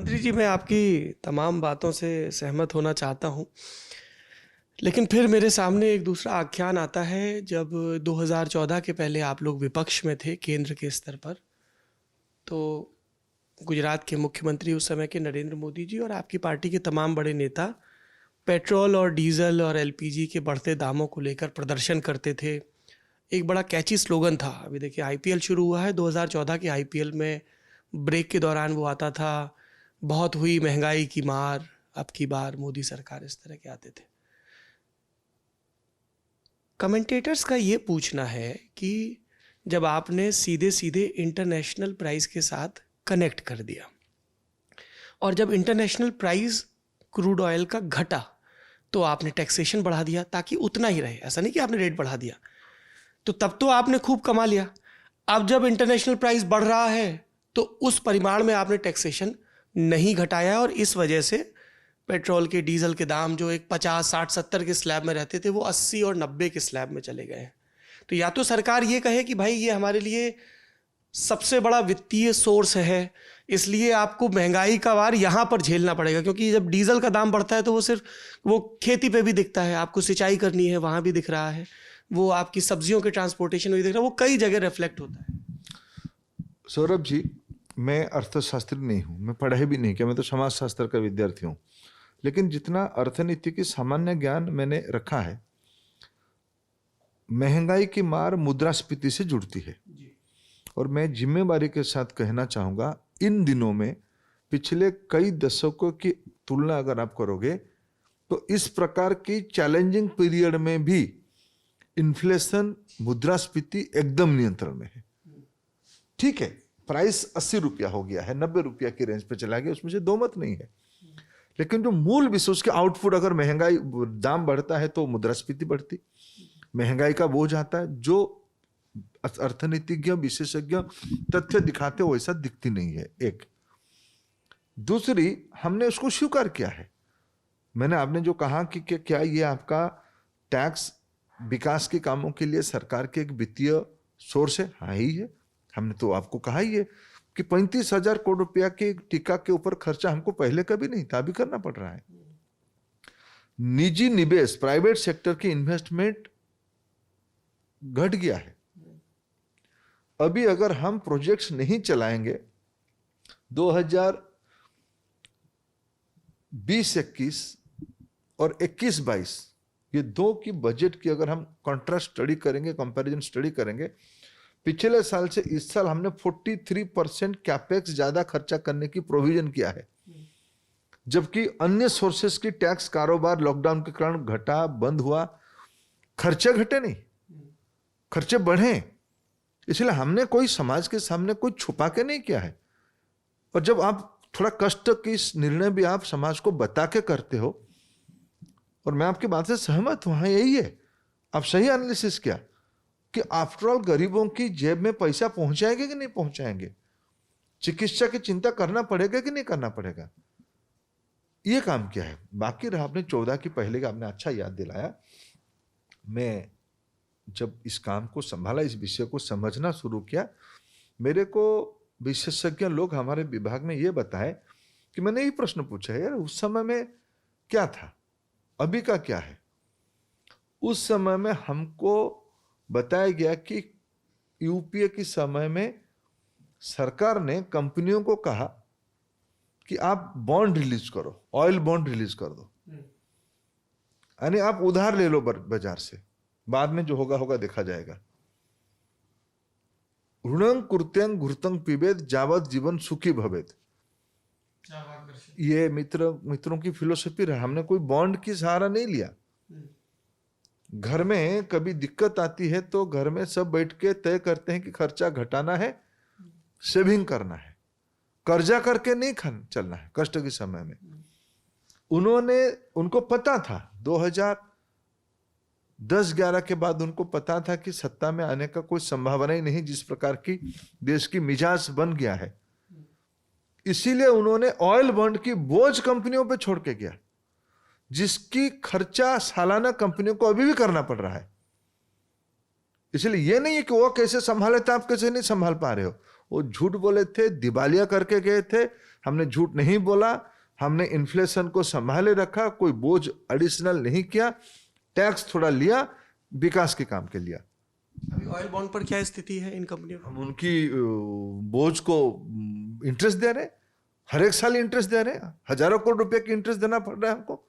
मंत्री जी, मैं आपकी तमाम बातों से सहमत होना चाहता हूँ, लेकिन फिर मेरे सामने एक दूसरा आख्यान आता है। जब 2014 के पहले आप लोग विपक्ष में थे केंद्र के स्तर पर, तो गुजरात के मुख्यमंत्री उस समय के नरेंद्र मोदी जी और आपकी पार्टी के तमाम बड़े नेता पेट्रोल और डीजल और एलपीजी के बढ़ते दामों को लेकर प्रदर्शन करते थे। एक बड़ा कैची स्लोगन था। अभी देखिए, आईपीएल शुरू हुआ है। 2014 के आईपीएल में ब्रेक के दौरान वो आता था, बहुत हुई महंगाई की मार, अब की बार मोदी सरकार, इस तरह के आते थे। कमेंटेटर्स का ये पूछना है कि जब आपने सीधे सीधे इंटरनेशनल प्राइस के साथ कनेक्ट कर दिया और जब इंटरनेशनल प्राइस क्रूड ऑयल का घटा तो आपने टैक्सेशन बढ़ा दिया ताकि उतना ही रहे। ऐसा नहीं कि आपने रेट बढ़ा दिया, तो तब तो आपने खूब कमा लिया। अब जब इंटरनेशनल प्राइस बढ़ रहा है तो उस परिमाण में आपने टैक्सेशन नहीं घटाया और इस वजह से पेट्रोल के, डीजल के दाम जो एक 50, 60, 70 के स्लैब में रहते थे वो 80 और 90 के स्लैब में चले गए हैं। तो या तो सरकार ये कहे कि भाई ये हमारे लिए सबसे बड़ा वित्तीय सोर्स है, इसलिए आपको महंगाई का वार यहाँ पर झेलना पड़ेगा, क्योंकि जब डीजल का दाम बढ़ता है तो वो सिर्फ वो खेती पे भी दिखता है, आपको सिंचाई करनी है वहाँ भी दिख रहा है, वो आपकी सब्जियों के ट्रांसपोर्टेशन में भी दिख रहा है, वो कई जगह रिफ्लेक्ट होता है। सौरभ जी, मैं अर्थशास्त्री नहीं हूँ, मैं पढ़ाई भी नहीं किया, मैं तो समाजशास्त्र का विद्यार्थी हूँ। लेकिन जितना अर्थनीति की सामान्य ज्ञान मैंने रखा है, महंगाई की मार मुद्रास्फीति से जुड़ती है। और मैं जिम्मेदारी के साथ कहना चाहूँगा, इन दिनों में पिछले कई दशकों की तुलना अगर आप करोगे तो इस प्रकार की चैलेंजिंग पीरियड में भी इन्फ्लेशन, मुद्रास्फीति एकदम नियंत्रण में है। ठीक है, प्राइस 80 रुपया हो गया है, 90 रुपया की रेंज पे चला गया, उसमें से दो मत नहीं है। लेकिन जो मूल विषय, उसके आउटपुट, अगर महंगाई, दाम बढ़ता है तो मुद्रास्फीति बढ़ती, महंगाई का बोझ आता है। जो अर्थनीतिज्ञ, विशेषज्ञ तथ्य दिखाते वैसा दिखती नहीं है। एक दूसरी, हमने उसको स्वीकार किया है। मैंने, आपने जो कहा कि क्या ये आपका टैक्स विकास के कामों के लिए सरकार के एक वित्तीय सोर्स है? हाँ ही है। हमने तो आपको कहा ही है कि 35,000 करोड़ रुपया के टीका के ऊपर खर्चा हमको पहले कभी नहीं था, अभी करना पड़ रहा है। निजी निवेश, प्राइवेट सेक्टर की इन्वेस्टमेंट घट गया है। अभी अगर हम प्रोजेक्ट्स नहीं चलाएंगे, 2020-21 और 21-22 ये दो की बजट की अगर हम कॉन्ट्रास्ट स्टडी करेंगे, कंपैरिजन स्टडी करेंगे, पिछले साल से इस साल हमने 43% कैपेक्स ज्यादा खर्चा करने की प्रोविजन किया है, जबकि अन्य सोर्सेस की टैक्स कारोबार लॉकडाउन के कारण घटा, बंद हुआ, खर्चे घटे नहीं, खर्चे बढ़े। इसलिए हमने कोई समाज के सामने कोई छुपा के नहीं किया है। और जब आप थोड़ा कष्ट की निर्णय भी आप समाज को बता के करते हो, और मैं आपकी बात से सहमत हूं, हाँ यही है, आप सही एनालिसिस किया कि आफ्टरऑल गरीबों की जेब में पैसा पहुंचाएंगे कि नहीं पहुंचाएंगे, चिकित्सा की चिंता करना पड़ेगा कि नहीं करना पड़ेगा, ये काम किया है। बाकी रहा आपने 14 की पहले का, आपने अच्छा याद दिलाया। मैं जब इस काम को संभाला, इस विषय को समझना शुरू किया, मेरे को विशेषज्ञ लोग हमारे विभाग में ये बताए कि मैंने यही प्रश्न पूछा, यार उस समय में क्या था, अभी का क्या है। उस समय में हमको बताया गया कि यूपीए के समय में सरकार ने कंपनियों को कहा कि आप बॉन्ड रिलीज करो, ऑयल बॉन्ड रिलीज कर दो, यानी आप उधार ले लो बाजार से, बाद में जो होगा होगा देखा जाएगा। ऋणं कुर्त्यं घृतं पिबेत जावत जीवन सुखी भवेत, ये मित्रों की फिलोसफी रहा। हमने कोई बॉन्ड की सहारा नहीं लिया। घर में कभी दिक्कत आती है तो घर में सब बैठ के तय करते हैं कि खर्चा घटाना है, सेविंग करना है, कर्जा करके नहीं चलना है कष्ट के समय में। उनको पता था 2010-11 के बाद उनको पता था कि सत्ता में आने का कोई संभावना ही नहीं, जिस प्रकार की देश की मिजाज बन गया है। इसीलिए उन्होंने ऑयल बॉन्ड की बोझ कंपनियों पे छोड़ के गया, जिसकी खर्चा सालाना कंपनियों को अभी भी करना पड़ रहा है। इसलिए यह नहीं है कि वो कैसे संभाले थे, आप कैसे नहीं संभाल पा रहे हो, वो झूठ बोले थे, दिवालिया करके गए थे। हमने झूठ नहीं बोला, हमने इन्फ्लेशन को संभाले रखा, कोई बोझ एडिशनल नहीं किया, टैक्स थोड़ा लिया, विकास के काम के लिया। अभी ऑयल बॉन्ड पर क्या स्थिति है इन कंपनियों की? हम उनकी बोझ को इंटरेस्ट दे रहे, हर एक साल इंटरेस्ट दे रहे, हजारों करोड़ रुपए की इंटरेस्ट देना पड़ रहा है हमको।